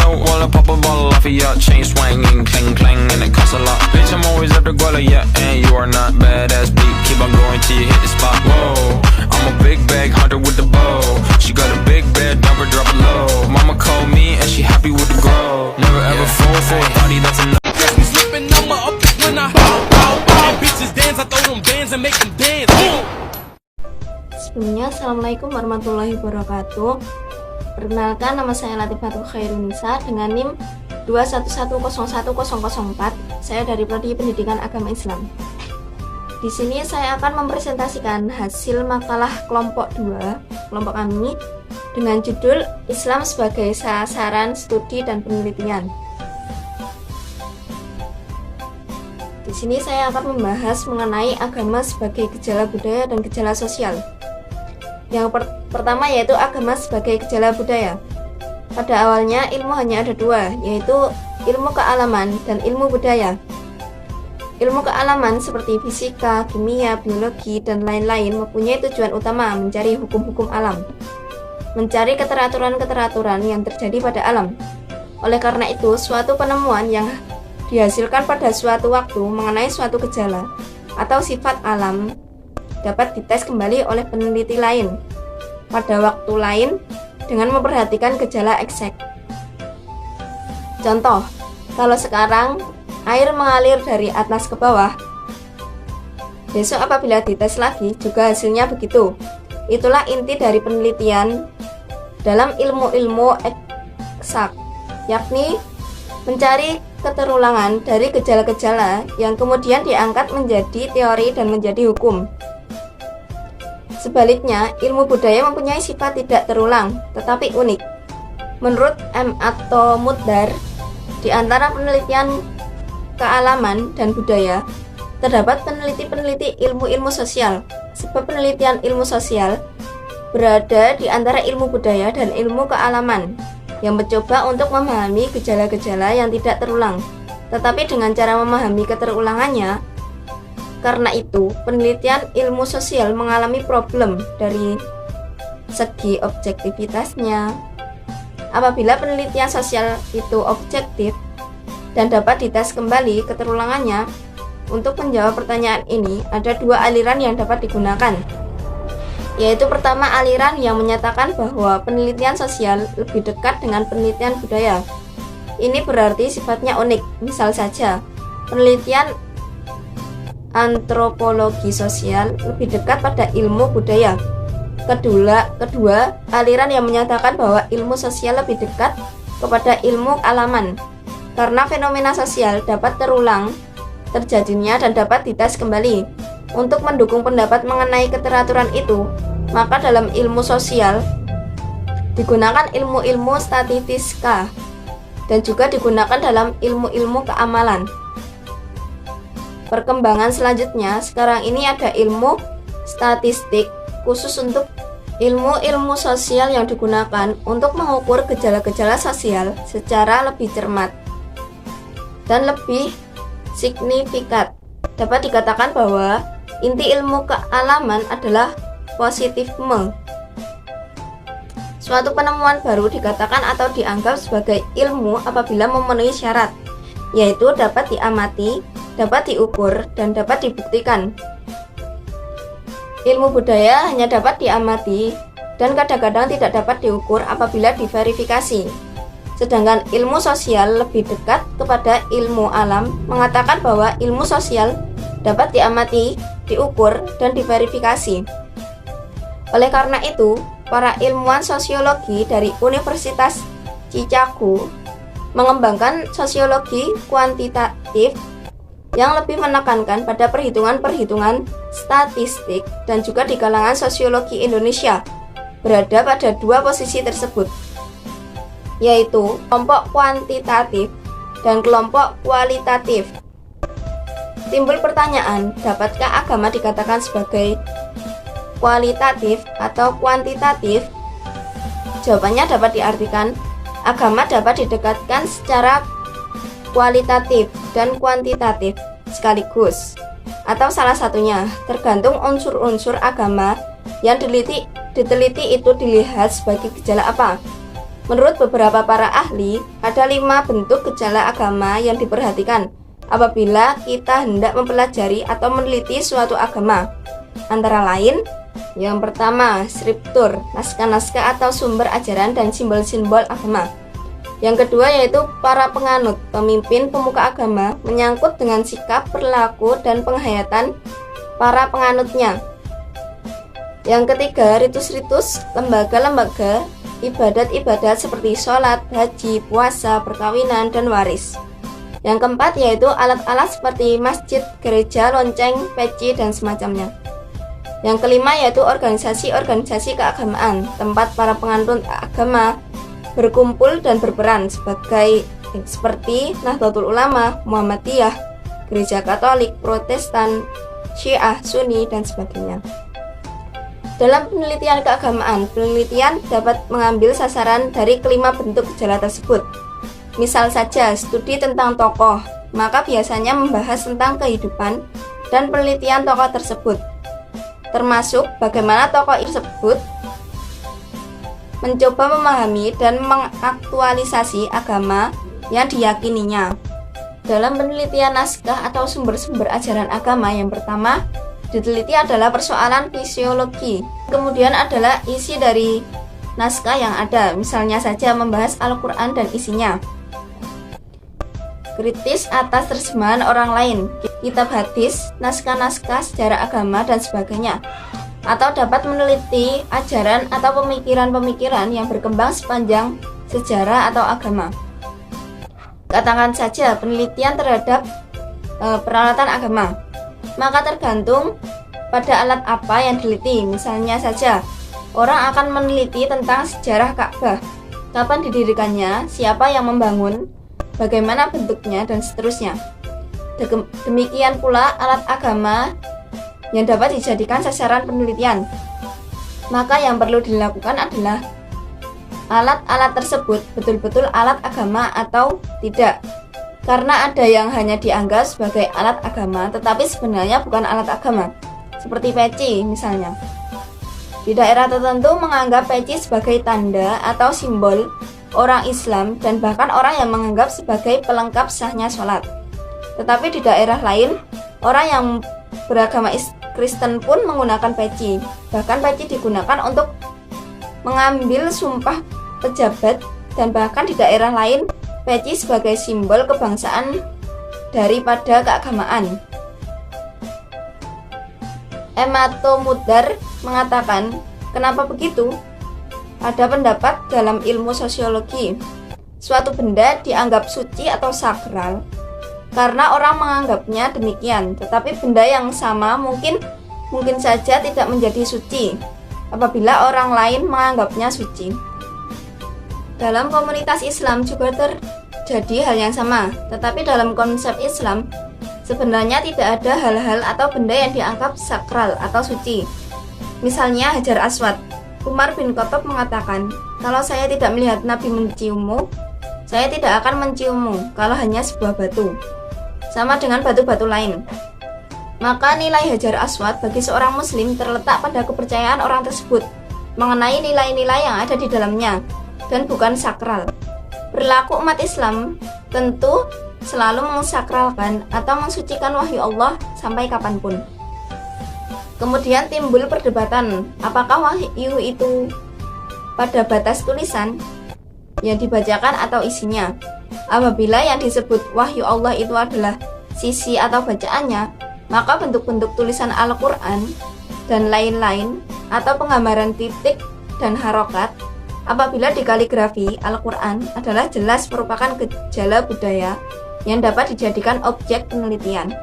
note while I pop a bottle off of your chain swinging, clang clang, and it costs a lot. Bitch, I'm always after Guala, yeah, and you are not badass beat. Keep on going till you hit the spot. Whoa, I'm a big bag hunter with the bow. She got a big bed, number drop it low. Mama called me and she happy with the grow. Never ever fall for a thotty, that's enough. Catch me slipping, I'ma up when I bow. And bitches dance, I throw them bands and make them dance. Sebelumnya, Assalamualaikum warahmatullahi wabarakatuh. Perkenalkan, nama saya Latifatul Khairunisa dengan NIM 211011004. Saya dari Prodi Pendidikan Agama Islam. Di sini saya akan mempresentasikan hasil makalah kelompok 2, kelompok kami, dengan judul Islam sebagai Sasaran Studi dan Penelitian. Di sini saya akan membahas mengenai agama sebagai gejala budaya dan gejala sosial. Yang pertama yaitu agama sebagai gejala budaya. Pada awalnya ilmu hanya ada dua, yaitu ilmu kealaman dan ilmu budaya. Ilmu kealaman seperti fisika, kimia, biologi, dan lain-lain mempunyai tujuan utama mencari hukum-hukum alam, mencari keteraturan-keteraturan yang terjadi pada alam. Oleh karena itu, suatu penemuan yang dihasilkan pada suatu waktu mengenai suatu gejala atau sifat alam dapat dites kembali oleh peneliti lain pada waktu lain dengan memperhatikan gejala eksek. Contoh, kalau sekarang air mengalir dari atas ke bawah, besok apabila dites lagi juga hasilnya begitu. Itulah inti dari penelitian dalam ilmu-ilmu eksak, yakni mencari keterulangan dari gejala-gejala yang kemudian diangkat menjadi teori dan menjadi hukum. Sebaliknya, ilmu budaya mempunyai sifat tidak terulang, tetapi unik. Menurut M. Atto Mudhar, di antara penelitian kealaman dan budaya, terdapat peneliti-peneliti ilmu-ilmu sosial, sebab penelitian ilmu sosial berada di antara ilmu budaya dan ilmu kealaman, yang mencoba untuk memahami gejala-gejala yang tidak terulang, tetapi dengan cara memahami keterulangannya. Karena itu, penelitian ilmu sosial mengalami problem dari segi objektivitasnya. Apabila penelitian sosial itu objektif dan dapat dites kembali keterulangannya, untuk menjawab pertanyaan ini, ada dua aliran yang dapat digunakan. Yaitu pertama, aliran yang menyatakan bahwa penelitian sosial lebih dekat dengan penelitian budaya. Ini berarti sifatnya unik. Misal saja, penelitian antropologi sosial lebih dekat pada ilmu budaya. Kedua, aliran yang menyatakan bahwa ilmu sosial lebih dekat kepada ilmu kealaman. Karena fenomena sosial dapat terulang terjadinya dan dapat dites kembali. Untuk mendukung pendapat mengenai keteraturan itu, maka dalam ilmu sosial digunakan ilmu-ilmu statistika dan juga digunakan dalam ilmu-ilmu keamalan. Perkembangan selanjutnya, sekarang ini ada ilmu statistik khusus untuk ilmu-ilmu sosial yang digunakan untuk mengukur gejala-gejala sosial secara lebih cermat dan lebih signifikan. Dapat dikatakan bahwa inti ilmu kealaman adalah positifisme. Suatu penemuan baru dikatakan atau dianggap sebagai ilmu apabila memenuhi syarat, yaitu dapat diamati, dapat diukur, dan dapat dibuktikan. Ilmu budaya hanya dapat diamati dan kadang-kadang tidak dapat diukur apabila diverifikasi. Sedangkan ilmu sosial lebih dekat kepada ilmu alam, mengatakan bahwa ilmu sosial dapat diamati, diukur, dan diverifikasi. Oleh karena itu, para ilmuwan sosiologi dari Universitas Chicago mengembangkan sosiologi kuantitatif yang lebih menekankan pada perhitungan-perhitungan statistik, dan juga di kalangan sosiologi Indonesia berada pada dua posisi tersebut, yaitu kelompok kuantitatif dan kelompok kualitatif. Timbul pertanyaan, dapatkah agama dikatakan sebagai kualitatif atau kuantitatif? Jawabannya dapat diartikan, agama dapat didekatkan secara kualitatif dan kuantitatif sekaligus, atau salah satunya, tergantung unsur-unsur agama yang diteliti itu dilihat sebagai gejala apa. Menurut beberapa para ahli, ada 5 bentuk gejala agama yang diperhatikan apabila kita hendak mempelajari atau meneliti suatu agama. Antara lain, yang pertama, skriptur, naskah-naskah atau sumber ajaran dan simbol-simbol agama. Yang kedua yaitu para penganut, pemimpin pemuka agama, menyangkut dengan sikap, perilaku, dan penghayatan para penganutnya. Yang ketiga, ritus-ritus, lembaga-lembaga, ibadat-ibadat seperti sholat, haji, puasa, perkawinan, dan waris. Yang keempat yaitu alat-alat seperti masjid, gereja, lonceng, peci, dan semacamnya. Yang kelima yaitu organisasi-organisasi keagamaan, tempat para penganut agama berkumpul dan berperan seperti Nahdlatul Ulama, Muhammadiyah, Gereja Katolik, Protestan, Syiah, Sunni, dan sebagainya. Dalam penelitian keagamaan, penelitian dapat mengambil sasaran dari kelima bentuk gejala tersebut. Misal saja, studi tentang tokoh, maka biasanya membahas tentang kehidupan dan penelitian tokoh tersebut, termasuk bagaimana tokoh tersebut mencoba memahami dan mengaktualisasi agama yang diyakininya. Dalam penelitian naskah atau sumber-sumber ajaran agama, yang pertama diteliti adalah persoalan fisiologi. Kemudian adalah isi dari naskah yang ada, misalnya saja membahas Al-Quran dan isinya. Kritis atas terjemahan orang lain, kitab hadis, naskah-naskah sejarah agama, dan sebagainya. Atau dapat meneliti ajaran atau pemikiran-pemikiran yang berkembang sepanjang sejarah atau agama. Katakan saja penelitian terhadap peralatan agama, maka tergantung pada alat apa yang diteliti. Misalnya saja, orang akan meneliti tentang sejarah Ka'bah, kapan didirikannya, siapa yang membangun, bagaimana bentuknya, dan seterusnya. Demikian pula alat agama yang dapat dijadikan sasaran penelitian. Maka yang perlu dilakukan adalah alat-alat tersebut betul-betul alat agama atau tidak. Karena ada yang hanya dianggap sebagai alat agama tetapi sebenarnya bukan alat agama, seperti peci misalnya. Di daerah tertentu menganggap peci sebagai tanda atau simbol orang Islam dan bahkan orang yang menganggap sebagai pelengkap sahnya sholat. Tetapi di daerah lain, orang yang beragama Kristen pun menggunakan peci. Bahkan peci digunakan untuk mengambil sumpah pejabat, dan bahkan di daerah lain peci sebagai simbol kebangsaan daripada keagamaan. Emato Mudar mengatakan, kenapa begitu? Ada pendapat dalam ilmu sosiologi, suatu benda dianggap suci atau sakral karena orang menganggapnya demikian, tetapi benda yang sama mungkin saja tidak menjadi suci apabila orang lain menganggapnya suci. Dalam komunitas Islam juga terjadi hal yang sama, tetapi dalam konsep Islam sebenarnya tidak ada hal-hal atau benda yang dianggap sakral atau suci. Misalnya Hajar Aswad. Umar bin Khattab mengatakan, kalau saya tidak melihat Nabi menciummu, saya tidak akan menciummu kalau hanya sebuah batu, sama dengan batu-batu lain. Maka nilai Hajar Aswad bagi seorang muslim terletak pada kepercayaan orang tersebut mengenai nilai-nilai yang ada di dalamnya dan bukan sakral. Perilaku umat Islam tentu selalu mensakralkan atau mensucikan wahyu Allah sampai kapanpun. Kemudian timbul perdebatan, apakah wahyu itu pada batas tulisan yang dibacakan atau isinya. Apabila yang disebut wahyu Allah itu adalah sisi atau bacaannya, maka bentuk-bentuk tulisan Al-Quran dan lain-lain atau penggambaran titik dan harokat apabila dikaligrafi Al-Quran adalah jelas merupakan gejala budaya yang dapat dijadikan objek penelitian.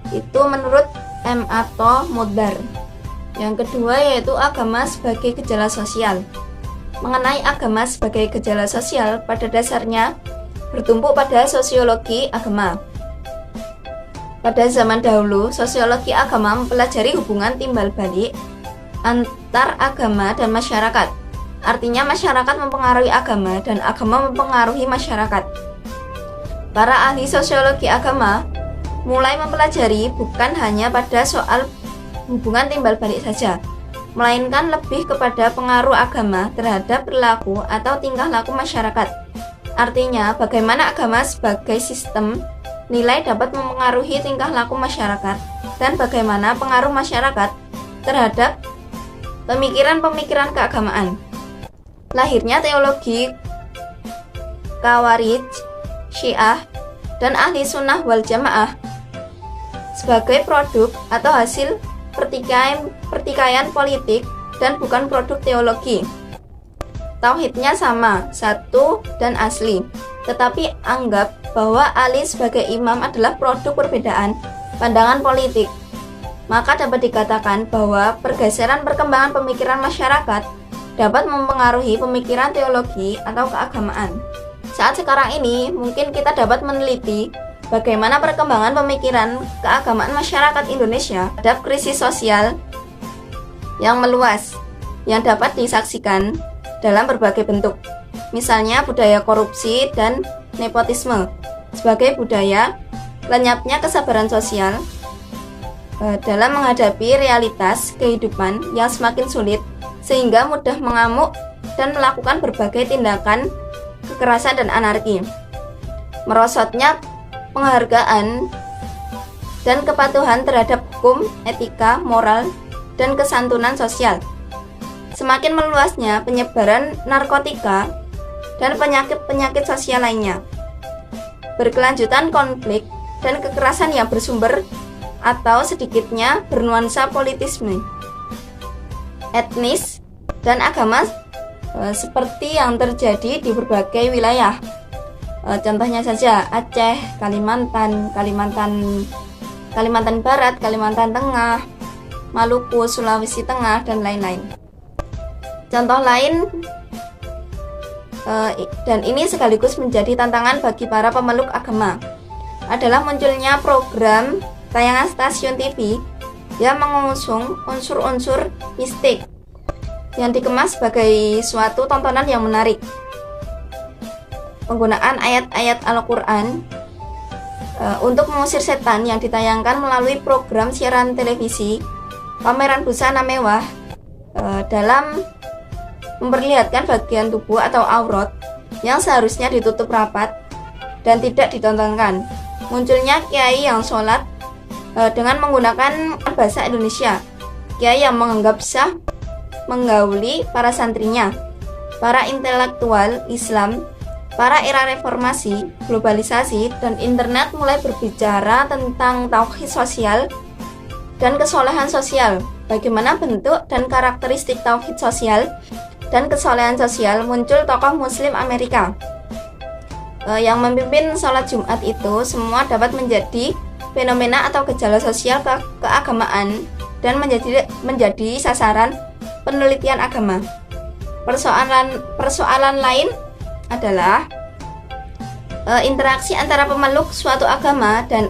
Itu menurut Emato Mudar. Yang kedua yaitu agama sebagai gejala sosial. Mengenai agama sebagai gejala sosial, pada dasarnya bertumpu pada sosiologi agama. Pada zaman dahulu, sosiologi agama mempelajari hubungan timbal balik antar agama dan masyarakat. Artinya masyarakat mempengaruhi agama dan agama mempengaruhi masyarakat. Para ahli sosiologi agama mulai mempelajari bukan hanya pada soal hubungan timbal balik saja, melainkan lebih kepada pengaruh agama terhadap perilaku atau tingkah laku masyarakat. Artinya, bagaimana agama sebagai sistem nilai dapat mempengaruhi tingkah laku masyarakat dan bagaimana pengaruh masyarakat terhadap pemikiran-pemikiran keagamaan. Lahirnya teologi Khawarij, Syiah, dan Ahli Sunnah wal Jamaah sebagai produk atau hasil pertikaian politik dan bukan produk teologi. Tauhidnya sama, satu dan asli, tetapi anggap bahwa Ali sebagai imam adalah produk perbedaan pandangan politik. Maka dapat dikatakan bahwa pergeseran perkembangan pemikiran masyarakat dapat mempengaruhi pemikiran teologi atau keagamaan. Saat sekarang ini, mungkin kita dapat meneliti bagaimana perkembangan pemikiran keagamaan masyarakat Indonesia terhadap krisis sosial yang meluas yang dapat disaksikan dalam berbagai bentuk. Misalnya budaya korupsi dan nepotisme sebagai budaya lenyapnya kesabaran sosial dalam menghadapi realitas kehidupan yang semakin sulit sehingga mudah mengamuk dan melakukan berbagai tindakan kekerasan dan anarki. Merosotnya penghargaan dan kepatuhan terhadap hukum, etika, moral, dan kesantunan sosial. Semakin meluasnya penyebaran narkotika dan penyakit-penyakit sosial lainnya. Berkelanjutan konflik dan kekerasan yang bersumber atau sedikitnya bernuansa politisme, etnis, dan agama seperti yang terjadi di berbagai wilayah. Contohnya saja Aceh, Kalimantan Barat, Kalimantan Tengah, Maluku, Sulawesi Tengah, dan lain-lain. Contoh lain, dan ini sekaligus menjadi tantangan bagi para pemeluk agama, adalah munculnya program tayangan stasiun TV yang mengusung unsur-unsur mistik yang dikemas sebagai suatu tontonan yang menarik. Penggunaan ayat-ayat Al-Quran untuk mengusir setan yang ditayangkan melalui program siaran televisi, pameran busana mewah dalam memperlihatkan bagian tubuh atau aurat yang seharusnya ditutup rapat dan tidak ditontonkan. Munculnya kiai yang sholat dengan menggunakan bahasa Indonesia, kiai yang menganggap sah menggauli para santrinya, para intelektual Islam. Para era reformasi, globalisasi, dan internet mulai berbicara tentang tauhid sosial dan kesolehan sosial. Bagaimana bentuk dan karakteristik tauhid sosial dan kesolehan sosial. Muncul tokoh Muslim Amerika yang memimpin sholat Jumat. Itu semua dapat menjadi fenomena atau gejala sosial keagamaan dan menjadi sasaran penelitian agama. Persoalan lain adalah interaksi antara pemeluk suatu agama dan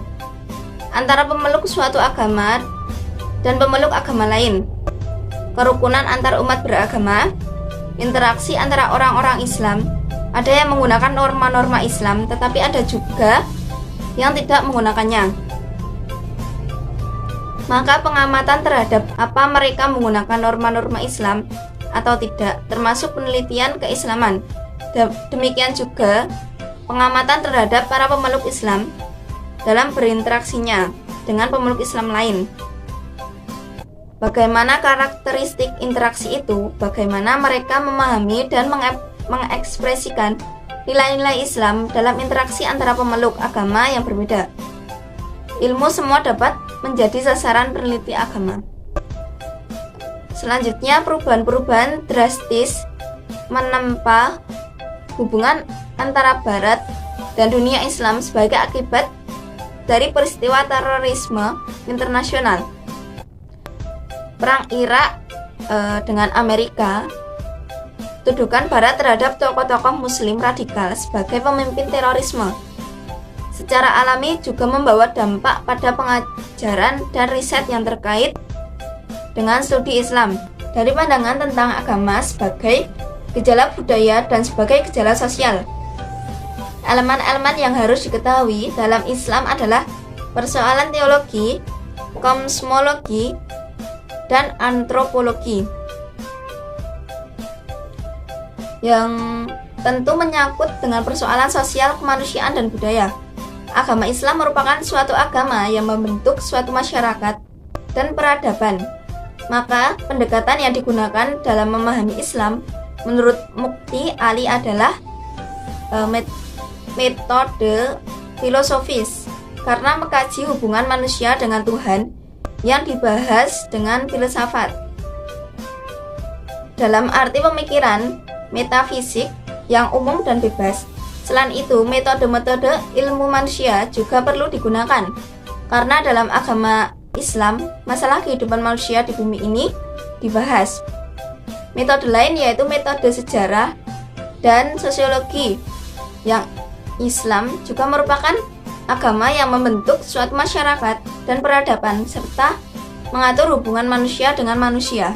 pemeluk agama lain, kerukunan antar umat beragama, interaksi antara orang-orang Islam. Ada yang menggunakan norma-norma Islam, tetapi ada juga yang tidak menggunakannya. Maka pengamatan terhadap apa mereka menggunakan norma-norma Islam atau tidak termasuk penelitian keislaman. Demikian juga pengamatan terhadap para pemeluk Islam dalam berinteraksinya dengan pemeluk Islam lain. Bagaimana karakteristik interaksi itu, bagaimana mereka memahami dan mengekspresikan nilai-nilai Islam dalam interaksi antara pemeluk agama yang berbeda. Ilmu semua dapat menjadi sasaran peneliti agama. Selanjutnya, perubahan-perubahan drastis menempa hubungan antara Barat dan dunia Islam sebagai akibat dari peristiwa terorisme internasional. Perang Irak dengan Amerika, tuduhan Barat terhadap tokoh-tokoh Muslim radikal sebagai pemimpin terorisme, secara alami juga membawa dampak pada pengajaran dan riset yang terkait dengan studi Islam dari pandangan tentang agama sebagai gejala budaya dan sebagai gejala sosial. Elemen-elemen yang harus diketahui dalam Islam adalah persoalan teologi, kosmologi, dan antropologi, yang tentu menyangkut dengan persoalan sosial, kemanusiaan, dan budaya. Agama Islam merupakan suatu agama yang membentuk suatu masyarakat dan peradaban. Maka pendekatan yang digunakan dalam memahami Islam menurut Mukti Ali adalah metode filosofis, karena mengkaji hubungan manusia dengan Tuhan yang dibahas dengan filsafat dalam arti pemikiran metafisik yang umum dan bebas. Selain itu, metode-metode ilmu manusia juga perlu digunakan, karena dalam agama Islam, masalah kehidupan manusia di bumi ini dibahas. Metode lain yaitu metode sejarah dan sosiologi, yang Islam juga merupakan agama yang membentuk suatu masyarakat dan peradaban serta mengatur hubungan manusia dengan manusia.